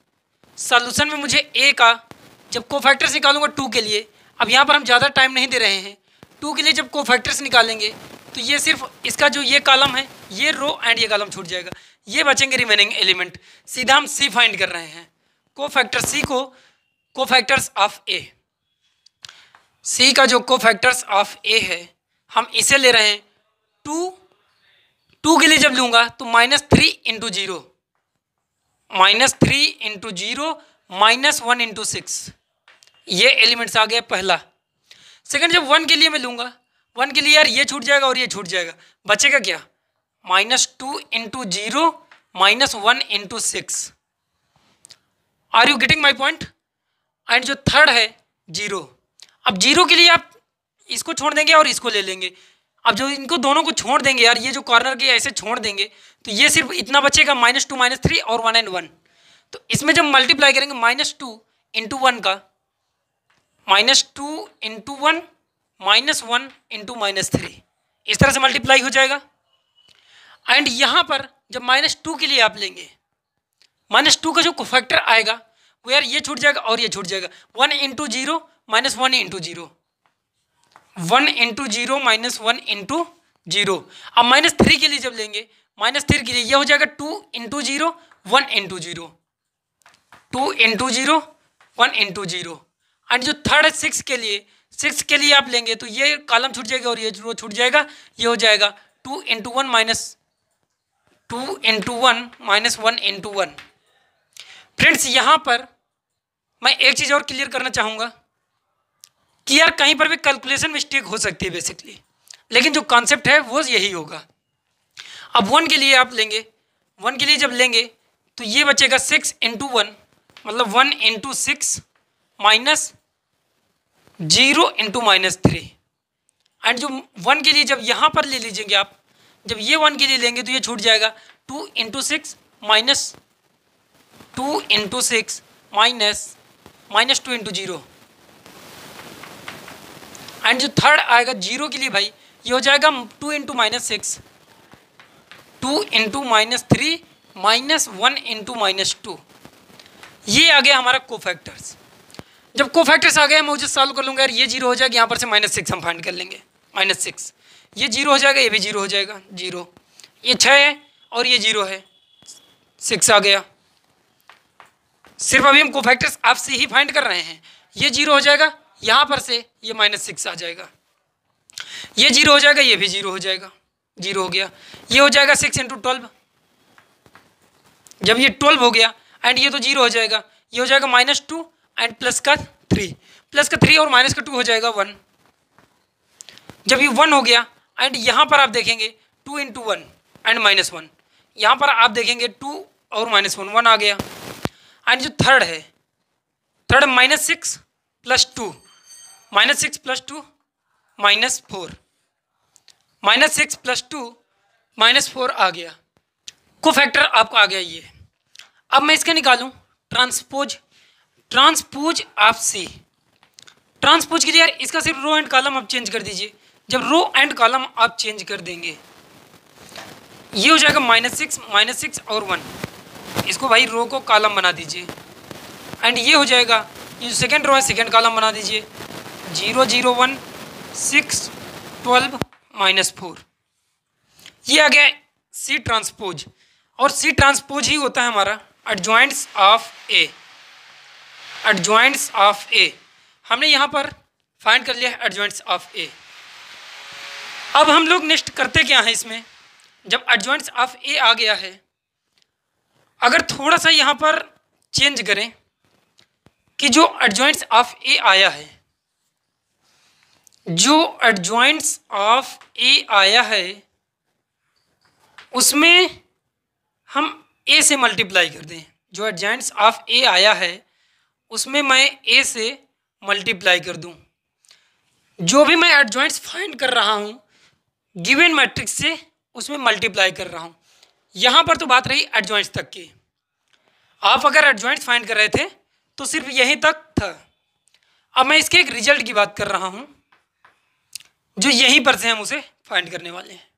सॉल्यूशन में मुझे ए का जब कोफैक्टर्स निकालूंगा 2 के लिए, अब यहाँ पर हम ज़्यादा टाइम नहीं दे रहे हैं, 2 के लिए जब कोफैक्टर्स निकालेंगे तो ये सिर्फ इसका जो ये कॉलम है, ये रो एंड ये कॉलम छूट जाएगा, ये बचेंगे रिमेनिंग एलिमेंट। सीधा हम सी फाइंड कर रहे हैं, कोफैक्टर सी को कोफैक्टर्स ऑफ ए। सी का जो कोफैक्टर्स ऑफ ए है हम इसे ले रहे हैं 2 के लिए जब लूँगा तो -3 × 0, -3 × 0 -1 × 6, ये एलिमेंट्स आ गया पहला। सेकंड जब 1 के लिए मैं लूँगा, 1 के लिए यार ये छूट जाएगा और ये छूट जाएगा, बचेगा क्या? -2 × 0 -1 × 6। Are you getting my point? And जो थर्ड है 0। अब 0 के लिए आप इसको छोड़ देंगे और इसको ले लेंगे। अब जो इनको दोनों को छोड़ देंगे यार, ये जो कॉर्नर के ऐसे छोड़ देंगे तो ये सिर्फ इतना बचेगा -2 -3 और 1 and 1। तो इसमें जब मल्टीप्लाई करेंगे -2 × 1 का, -2 × 1 -1 × -3, इस तरह से मल्टीप्लाई हो जाएगा। एंड यहाँ पर जब -2 के लिए आप लेंगे, -2 का जो कोफैक्टर आएगा वो यार ये छूट जाएगा और ये छूट जाएगा, 1 × 0 -1 × 0, 1 × 0 -1 × 0। अब -3 के लिए जब लेंगे, -3 के लिए ये हो जाएगा 2 × 0 1 × 0, 2 × 0 1 × 0। एंड जो थर्ड है 6 के लिए, 6 के लिए आप लेंगे तो ये कॉलम छूट जाएगा और ये रो छूट जाएगा, ये हो जाएगा 2 × 1 -2 × 1 -1 × 1। फ्रेंड्स यहाँ पर मैं एक चीज़ और क्लियर करना चाहूँगा कि यार कहीं पर भी कैलकुलेशन मिस्टेक हो सकती है बेसिकली, लेकिन जो कॉन्सेप्ट है वो यही होगा। अब 1 के लिए आप लेंगे, 1 के लिए जब लेंगे तो ये बचेगा 6 × 1 मतलब 1 × 6 -0 × -3। एंड जो 1 के लिए जब यहाँ पर ले लीजिएंगे आप, जब ये 1 के लिए लेंगे तो ये छूट जाएगा 2 × 6 -2 × 6 -2 × 0। एंड जो थर्ड आएगा 0 के लिए भाई ये हो जाएगा 2 × -6, 2 × -3 -1 × -2। ये आ गया हमारा कोफैक्टर्स। जब कोफैक्टर्स आ गए मैं मुझे सॉल्व कर लूँगा यार, ये 0 हो जाएगा, यहाँ पर से -6 हम फाइंड कर लेंगे, -6, ये 0 हो जाएगा, ये भी 0 हो जाएगा, 0, ये 6 है और ये 0 है, 6 आ गया। सिर्फ अभी हम कोफैक्टर्स ऑफ सी ही फाइंड कर रहे हैं, ये 0 हो जाएगा यहाँ पर से ये -6 आ जाएगा, ये 0 हो जाएगा, ये भी 0 हो जाएगा, 0 हो गया। ये हो जाएगा 6 × 12, जब ये 12 हो गया एंड ये तो 0 हो जाएगा, ये हो जाएगा -2 एंड प्लस का 3, प्लस का 3 और माइनस का 2 हो जाएगा 1। जब ये 1 हो गया एंड यहाँ पर आप देखेंगे 2 × 1 एंड -1, यहाँ पर आप देखेंगे 2 और -1, 1 आ गया। एंड जो थर्ड है, थर्ड -6 + 2, -6 + 2 -4, -6 + 2 -4 आ गया। को फैक्टर आपको आ गया ये। अब मैं इसका निकालूं transpose, transpose of C. Transpose के लिए यार इसका सिर्फ रो एंड कॉलम आप चेंज कर दीजिए। जब रो एंड कॉलम आप चेंज कर देंगे, ये हो जाएगा -6 और 1, इसको भाई रो को कॉलम बना दीजिए। एंड ये हो जाएगा, ये जो सेकेंड रो है सेकेंड कॉलम बना दीजिए, 0 0 1 6 12 -4। ये आ गया सी ट्रांसपोज। और सी ट्रांसपोज ही होता है हमारा एडजॉइंट्स ऑफ ए। एडजॉइंट्स ऑफ ए हमने यहाँ पर फाइंड कर लिया है एडजॉइंट्स ऑफ ए। अब हम लोग नेक्स्ट करते क्या हैं इसमें, जब एडजॉइंट्स ऑफ ए आ गया है, अगर थोड़ा सा यहाँ पर चेंज करें कि जो एडजॉइंट्स ऑफ ए आया है, जो एडजॉइंट्स ऑफ ए आया है उसमें हम ए से मल्टीप्लाई कर दें। जो एडजॉइंट्स ऑफ ए आया है उसमें मैं ए से मल्टीप्लाई कर दूं। जो भी मैं एडजॉइंट्स फाइंड कर रहा हूं गिवन मैट्रिक्स से, उसमें मल्टीप्लाई कर रहा हूं। यहाँ पर तो बात रही एडजॉइंट्स तक की। आप अगर एडजॉइंट्स फाइंड कर रहे थे तो सिर्फ यहीं तक था। अब मैं इसके एक रिजल्ट की बात कर रहा हूं जो यहीं पर से हम उसे फाइंड करने वाले हैं।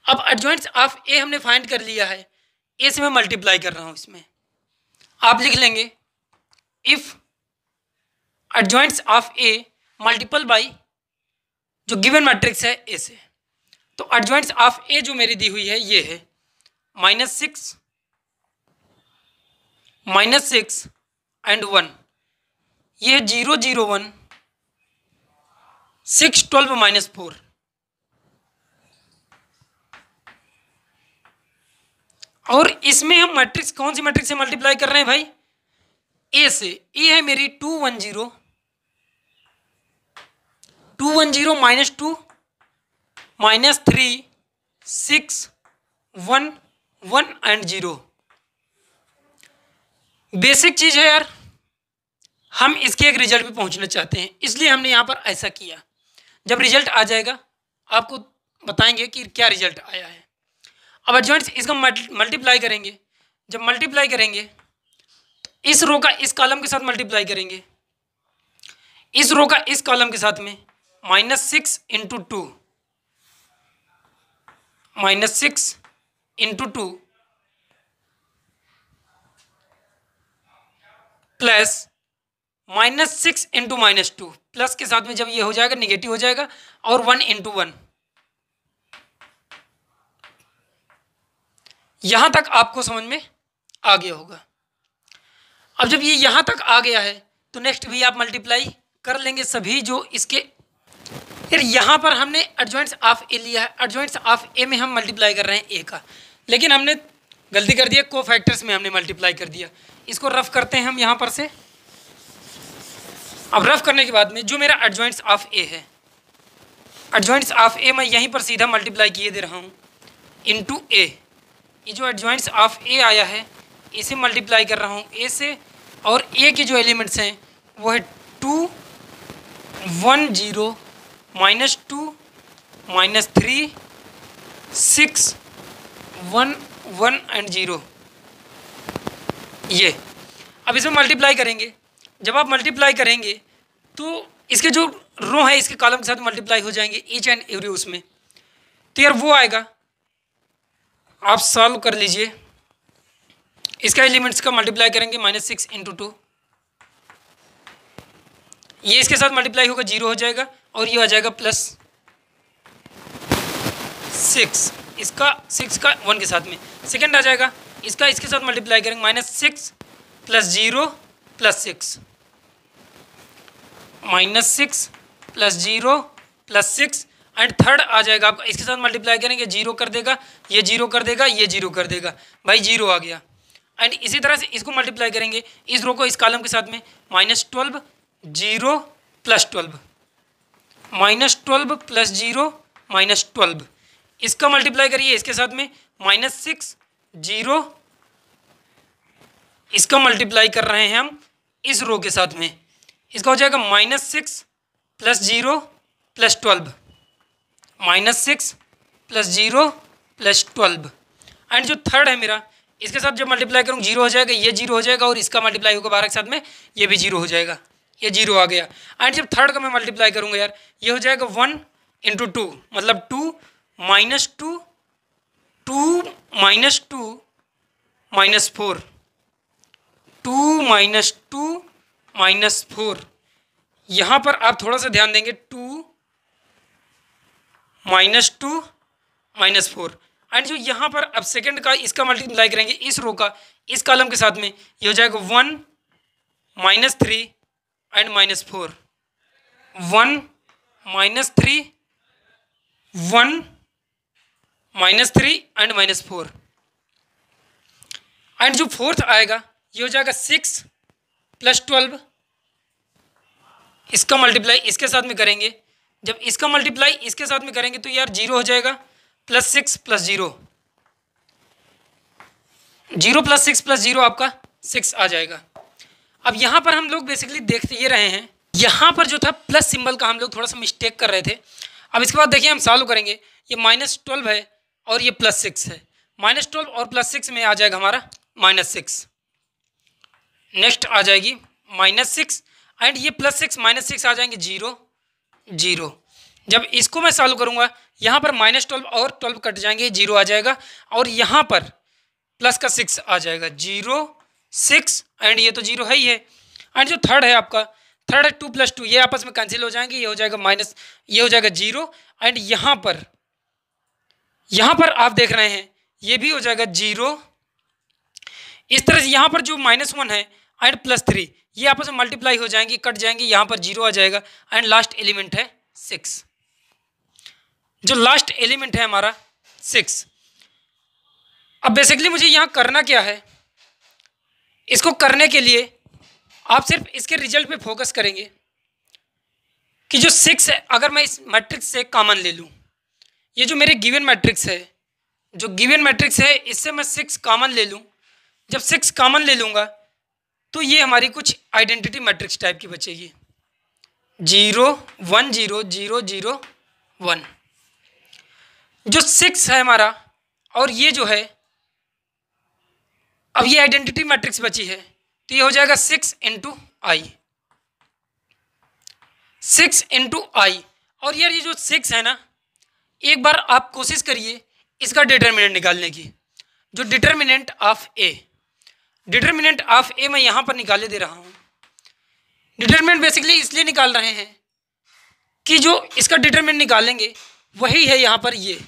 अब एडजॉइंट्स ऑफ ए हमने फाइंड कर लिया है, ए से मैं मल्टीप्लाई कर रहा हूं। इसमें आप लिख लेंगे if adjoints of A multiple by जो गिवन मैट्रिक्स है ए से। तो एडजॉइंट्स ऑफ ए जो मेरी दी हुई है ये है -6 एंड 1, ये 0 0 1 6 12 -4। और इसमें हम मैट्रिक्स कौन सी मैट्रिक्स से मल्टीप्लाई कर रहे हैं भाई, ए से। ए है मेरी 2 1 0 -2 -3 6 1 1 एंड 0। बेसिक चीज है यार, हम इसके एक रिजल्ट पे पहुंचना चाहते हैं, इसलिए हमने यहाँ पर ऐसा किया। जब रिजल्ट आ जाएगा आपको बताएंगे कि क्या रिजल्ट आया है। अब एडजॉइंट्स इसका मल्टीप्लाई करेंगे। जब मल्टीप्लाई करेंगे तो इस रो का इस कॉलम के साथ मल्टीप्लाई करेंगे, इस रो का इस कॉलम के साथ में -6 × 2 -6 × 2 प्लस -6 × -2, प्लस के साथ में जब ये हो जाएगा निगेटिव हो जाएगा, और 1 × 1। यहां तक आपको समझ में आ गया होगा। अब जब ये यहां तक आ गया है तो नेक्स्ट भी आप मल्टीप्लाई कर लेंगे सभी जो इसके। फिर यहाँ पर हमने एडजॉइंट्स ऑफ ए लिया है, एडजॉइंट्स ऑफ ए में हम मल्टीप्लाई कर रहे हैं ए का, लेकिन हमने गलती कर दिया, को फैक्टर्स में हमने मल्टीप्लाई कर दिया। इसको रफ करते हैं हम यहाँ पर से। अब रफ करने के बाद में जो मेरा एडजॉइंट्स ऑफ ए है, एडजॉइंट्स ऑफ ए मैं यहीं पर सीधा मल्टीप्लाई किए दे रहा हूँ इनटू ए। ये जो एडजॉइंट्स ऑफ ए आया है इसे मल्टीप्लाई कर रहा हूँ ए से, और ए के जो एलिमेंट्स हैं वो है 2 1 0 -2 -3 6 1 1 एंड 0। ये अब इसमें मल्टीप्लाई करेंगे। जब आप मल्टीप्लाई करेंगे तो इसके जो रो है इसके कॉलम के साथ मल्टीप्लाई हो जाएंगे ईच एंड एवरी उसमें, तो यार वो आएगा। आप सॉल्व कर लीजिए, इसका एलिमेंट्स का मल्टीप्लाई करेंगे -6 × 2, ये इसके साथ मल्टीप्लाई होगा 0 हो जाएगा, और ये आ जाएगा +6, इसका 6 का 1 के साथ में सेकेंड आ जाएगा, इसका इसके साथ मल्टीप्लाई करेंगे -6 + 0 + 6, -6 प्लस 0 प्लस 6 एंड थर्ड आ जाएगा आपका, इसके साथ मल्टीप्लाई करेंगे, 0 कर देगा, ये 0 कर देगा, ये 0 कर देगा, भाई 0 आ गया। एंड इसी तरह से इसको मल्टीप्लाई करेंगे इस रो को इस कॉलम के साथ में, -12 0 प्लस 12, -12 प्लस 0 -12, इसका मल्टीप्लाई करिए इसके साथ में, -6 0, इसका मल्टीप्लाई कर रहे हैं हम इस रो के साथ में, इसका हो जाएगा -6 plus 0 plus 12, -6 plus 0 plus 12 and जो थर्ड है मेरा, इसके साथ जब मल्टीप्लाई करूँ 0 हो जाएगा, ये 0 हो जाएगा और इसका मल्टीप्लाई होगा 12 के साथ में, ये भी 0 हो जाएगा, ये 0 आ गया। एंड जब थर्ड का मैं मल्टीप्लाई करूँगा यार, ये हो जाएगा 1 × 2 मतलब 2 -2 2 -2 -4, 2 -2 -4, यहाँ पर आप थोड़ा सा ध्यान देंगे, 2 -2 -4 एंड जो यहाँ पर अब सेकंड का इसका मल्टीप्लाई करेंगे इस रो का इस कॉलम के साथ में, ये हो जाएगा 1 -3 एंड -4, 1 -3 1 -3 एंड -4 एंड जो फोर्थ आएगा ये हो जाएगा 6 प्लस 12, इसका मल्टीप्लाई इसके साथ में करेंगे, जब इसका मल्टीप्लाई इसके साथ में करेंगे तो यार 0 हो जाएगा, +6 + 0, 0 + 6 + 0 आपका 6 आ जाएगा। अब यहाँ पर हम लोग बेसिकली देखते ये रहे हैं, यहाँ पर जो था प्लस सिंबल का हम लोग थोड़ा सा मिस्टेक कर रहे थे। अब इसके बाद देखिए हम सॉल्व करेंगे, ये -12 है और ये +6 है, -12 और +6 में आ जाएगा हमारा -6, नेक्स्ट आ जाएगी -6 एंड ये +6 -6 आ जाएंगे 0 0। जब इसको मैं सॉल्व करूँगा यहाँ पर -12 और 12 कट जाएंगे, 0 आ जाएगा और यहाँ पर प्लस का 6 आ जाएगा, 0 6 एंड ये तो 0 है ही है। एंड जो थर्ड है आपका, थर्ड है 2 + 2, ये आपस में कैंसिल हो जाएंगे, ये हो जाएगा माइनस, ये हो जाएगा 0 एंड यहाँ पर आप देख रहे हैं ये भी हो जाएगा 0। इस तरह से यहाँ पर जो -1 है एंड +3 ये आपस में मल्टीप्लाई हो जाएंगी, कट जाएंगी, यहाँ पर 0 आ जाएगा एंड लास्ट एलिमेंट है 6, जो लास्ट एलिमेंट है हमारा 6। अब बेसिकली मुझे यहाँ करना क्या है, इसको करने के लिए आप सिर्फ इसके रिजल्ट पे फोकस करेंगे कि जो 6 है अगर मैं इस मैट्रिक्स से कॉमन ले लूँ, ये जो मेरे गिवन मैट्रिक्स है, जो गिवन मैट्रिक्स है इससे मैं 6 कॉमन ले लूँ, जब 6 कॉमन ले लूँगा तो ये हमारी कुछ आइडेंटिटी मैट्रिक्स टाइप की बचेगी, 0 1 0 0 0 1। जो 6 है हमारा और ये जो है, अब ये आइडेंटिटी मैट्रिक्स बची है तो ये हो जाएगा 6 × I, 6 × I। और यार ये जो 6 है ना, एक बार आप कोशिश करिए इसका डिटर्मिनेंट निकालने की, जो डिटर्मिनेंट ऑफ ए मैं यहाँ पर निकाले दे रहा हूँ। डिटर्मिनेंट बेसिकली इसलिए निकाल रहे हैं कि जो इसका डिटर्मिनेंट निकालेंगे वही है यहाँ पर, ये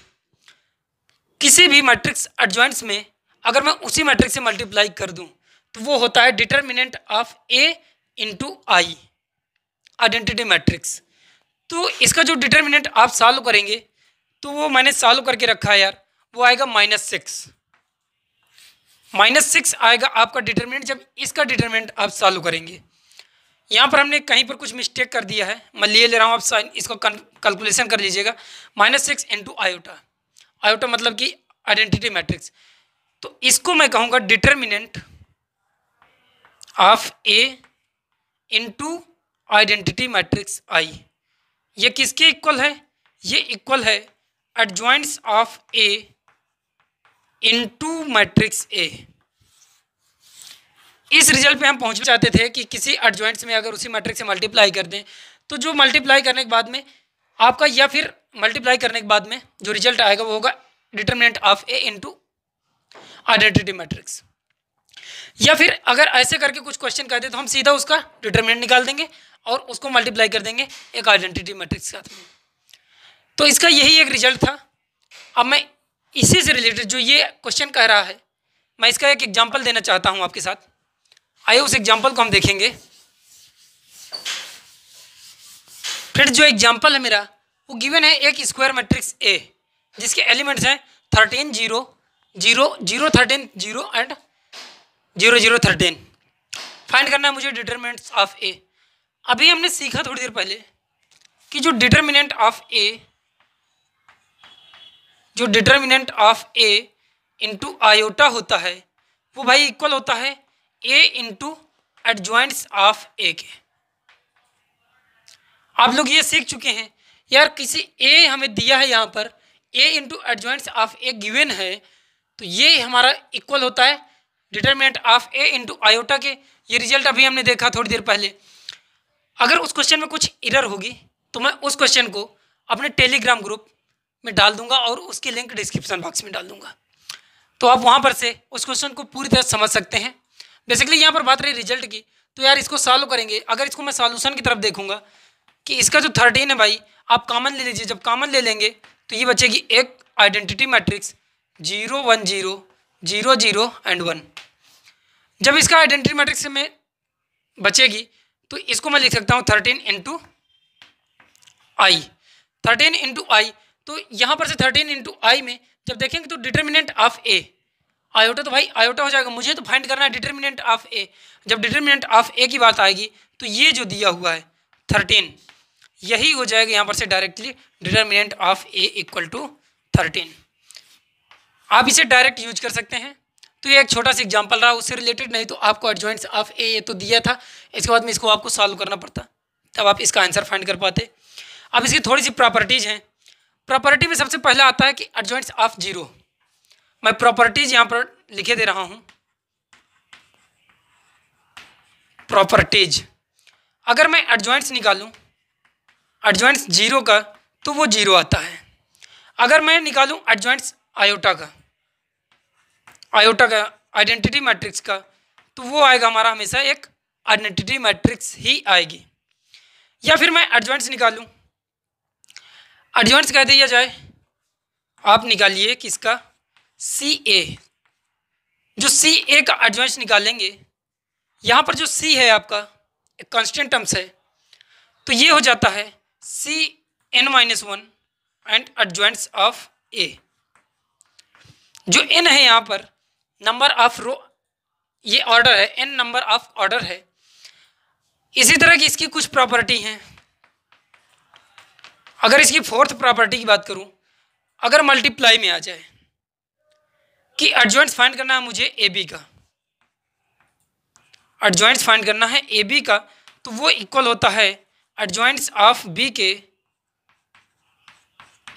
किसी भी मैट्रिक्स एडजॉइंट्स में अगर मैं उसी मैट्रिक्स से मल्टीप्लाई कर दूँ तो वो होता है determinant of A × I, identity matrix. तो इसका जो डिटर्मिनेंट आप सॉल्व करेंगे तो वो मैंने सॉल्व करके रखा है यार, वो आएगा -6, -6 आएगा आपका डिटर्मिनेंट जब इसका डिटर्मिनेंट आप सॉल्व करेंगे। यहाँ पर हमने कहीं पर कुछ मिस्टेक कर दिया है, मैं ले रहा हूँ, आप साइन इसको कैलकुलेशन कर लीजिएगा, -6 × आयोटा मतलब कि आइडेंटिटी मैट्रिक्स। तो इसको मैं कहूँगा determinant of A × identity matrix I। ये किसके इक्वल है, ये इक्वल है एडजॉइंट्स ऑफ ए × मैट्रिक्स A। इस रिजल्ट पे हम पहुंचना चाहते थे कि किसी एडजॉइंट्स में अगर उसी मैट्रिक्स से मल्टीप्लाई कर दें तो जो मल्टीप्लाई करने के बाद में आपका, या फिर मल्टीप्लाई करने के बाद में जो रिजल्ट आएगा वो होगा determinant of A × identity matrix. या फिर अगर ऐसे करके कुछ क्वेश्चन कर दे तो हम सीधा उसका डिटर्मिनेंट निकाल देंगे और उसको मल्टीप्लाई कर देंगे एक आइडेंटिटी मैट्रिक्स के साथ में। तो इसका यही एक रिजल्ट था। अब मैं इसी से रिलेटेड जो ये क्वेश्चन कह रहा है, मैं इसका एक एग्जांपल देना चाहता हूं आपके साथ। आइए उस एग्जांपल को हम देखेंगे। फ्रेंड्स जो एग्जांपल है मेरा वो गिवन है एक स्क्वायर मैट्रिक्स ए जिसके एलिमेंट्स हैं 13 0 0 0 13 0 एंड 0 0 13। फाइंड करना है मुझे डिटरमिनेंट्स ऑफ ए। अभी हमने सीखा थोड़ी देर पहले कि जो determinant of A into iota होता है वो भाई इक्वल होता है ए इंटू एडजॉइंट्स ऑफ ए के। आप लोग ये सीख चुके हैं यार, किसी ए हमें दिया है यहाँ पर, ए इंटू एडजॉइंट्स ऑफ ए गिवन है, तो ये हमारा इक्वल होता है determinant of A into iota के। ये रिजल्ट अभी हमने देखा थोड़ी देर पहले। अगर उस क्वेश्चन में कुछ एरर होगी तो मैं उस क्वेश्चन को अपने टेलीग्राम ग्रुप में डाल दूंगा और उसकी लिंक डिस्क्रिप्शन बॉक्स में डाल दूंगा, तो आप वहाँ पर से उस क्वेश्चन को पूरी तरह समझ सकते हैं। बेसिकली यहाँ पर बात रही रिजल्ट की, तो यार इसको सॉल्व करेंगे। अगर इसको मैं सॉल्यूशन की तरफ देखूंगा कि इसका जो 13 है भाई आप कॉमन ले लीजिए। जब कॉमन ले लेंगे तो ये बचेगी एक आइडेंटिटी मैट्रिक्स 0 1 0 0 0 एंड 1। जब इसका आइडेंटिटी मैट्रिक्स में बचेगी तो इसको मैं लिख सकता हूँ 13 इंटू आई, 13 इंटू आई। तो यहाँ पर से 13 इंटू आई में जब देखेंगे तो डिटरमिनेंट ऑफ ए आयोटा, तो भाई आयोटा हो जाएगा। मुझे तो फाइंड करना है डिटरमिनेंट ऑफ ए। जब डिटरमिनेंट ऑफ ए की बात आएगी तो ये जो दिया हुआ है 13 यही हो जाएगा यहाँ पर से directly determinant of A equal to 13। आप इसे डायरेक्ट यूज कर सकते हैं। तो ये एक छोटा सा एग्जांपल रहा, उससे रिलेटेड नहीं तो आपको एडजॉइंट्स ऑफ ए ये तो दिया था, इसके बाद में इसको आपको सॉल्व करना पड़ता, तब आप इसका आंसर फाइंड कर पाते। अब इसकी थोड़ी सी प्रॉपर्टीज़ हैं। प्रॉपर्टी में सबसे पहला आता है कि एडजॉइंट्स ऑफ जीरो। मैं प्रॉपर्टीज यहाँ पर लिखे दे रहा हूँ। प्रॉपर्टीज, अगर मैं एडजॉइंट्स निकालूँ एडजॉइंट्स जीरो का तो वो जीरो आता है। अगर मैं निकालूँ एडजॉइंट्स आयोटा का आइडेंटिटी मैट्रिक्स का, तो वो आएगा हमारा हमेशा एक आइडेंटिटी मैट्रिक्स ही आएगी। या फिर मैं एडजॉइंट्स निकालूँ, एडजॉइंट्स कह दिया जाए, आप निकालिए किसका, सी ए। जो सी ए का एडजॉइंट्स निकालेंगे, यहाँ पर जो सी है आपका एक कांस्टेंट टर्म्स है, तो ये हो जाता है सी n minus 1 and एडजॉइंट्स of A. जो n है यहाँ पर नंबर ऑफ रो, ये ऑर्डर है, n नंबर ऑफ ऑर्डर है। इसी तरह की इसकी कुछ प्रॉपर्टी हैं। अगर इसकी फोर्थ प्रॉपर्टी की बात करूं, अगर मल्टीप्लाई में आ जाए कि एडजॉइंट्स फाइंड करना है मुझे ए बी का, एडजॉइंट्स फाइंड करना है ए बी का, तो वो इक्वल होता है एडजॉइंट्स ऑफ बी के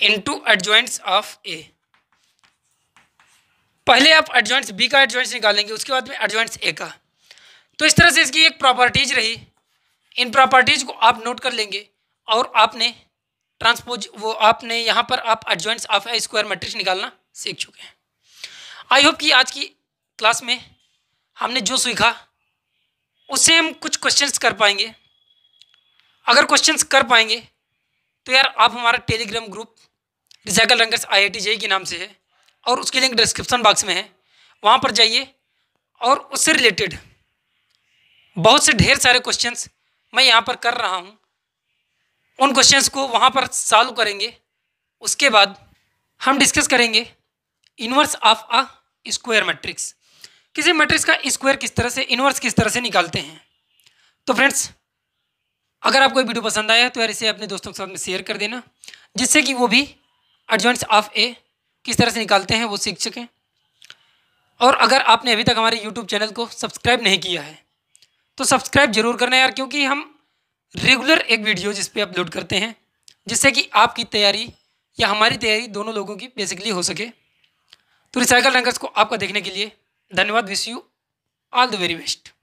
इनटू एडजॉइंट्स ऑफ ए। पहले आप एडजॉइंट्स बी का एडजॉइंट्स निकालेंगे, उसके बाद में एडजॉइंट्स ए का। तो इस तरह से इसकी एक प्रॉपर्टीज रही। इन प्रॉपर्टीज को आप नोट कर लेंगे और आपने ट्रांसपोज वो आपने यहाँ पर आप एडजॉइंट्स ऑफ ए स्क्वायर मैट्रिक्स निकालना सीख चुके हैं। आई होप कि आज की क्लास में हमने जो सीखा उससे हम कुछ क्वेश्चंस कर पाएंगे। अगर क्वेश्चंस कर पाएंगे तो यार आप हमारा Telegram group recycle rankers IIT JEE के नाम से है और उसकी लिंक डिस्क्रिप्शन बॉक्स में है, वहाँ पर जाइए और उससे रिलेटेड बहुत से ढेर सारे क्वेश्चंस मैं यहाँ पर कर रहा हूँ। उन क्वेश्चंस को वहाँ पर सॉल्व करेंगे। उसके बाद हम डिस्कस करेंगे inverse of a square matrix, किसी मैट्रिक्स का स्क्वायर किस तरह से, इन्वर्स किस तरह से निकालते हैं। तो फ्रेंड्स अगर आपको वीडियो पसंद आया तो यार इसे अपने दोस्तों के साथ में शेयर कर देना, जिससे कि वो भी एडजॉइंट्स ऑफ ए किस तरह से निकालते हैं वो सीख सकें। और अगर आपने अभी तक हमारे YouTube चैनल को सब्सक्राइब नहीं किया है तो सब्सक्राइब जरूर करना यार, क्योंकि हम रेगुलर एक वीडियो जिस पे अपलोड करते हैं, जिससे कि आपकी तैयारी या हमारी तैयारी दोनों लोगों की बेसिकली हो सके। तो रिसाइकल रैंकर्स को आपका देखने के लिए धन्यवाद। Wish you all the very best.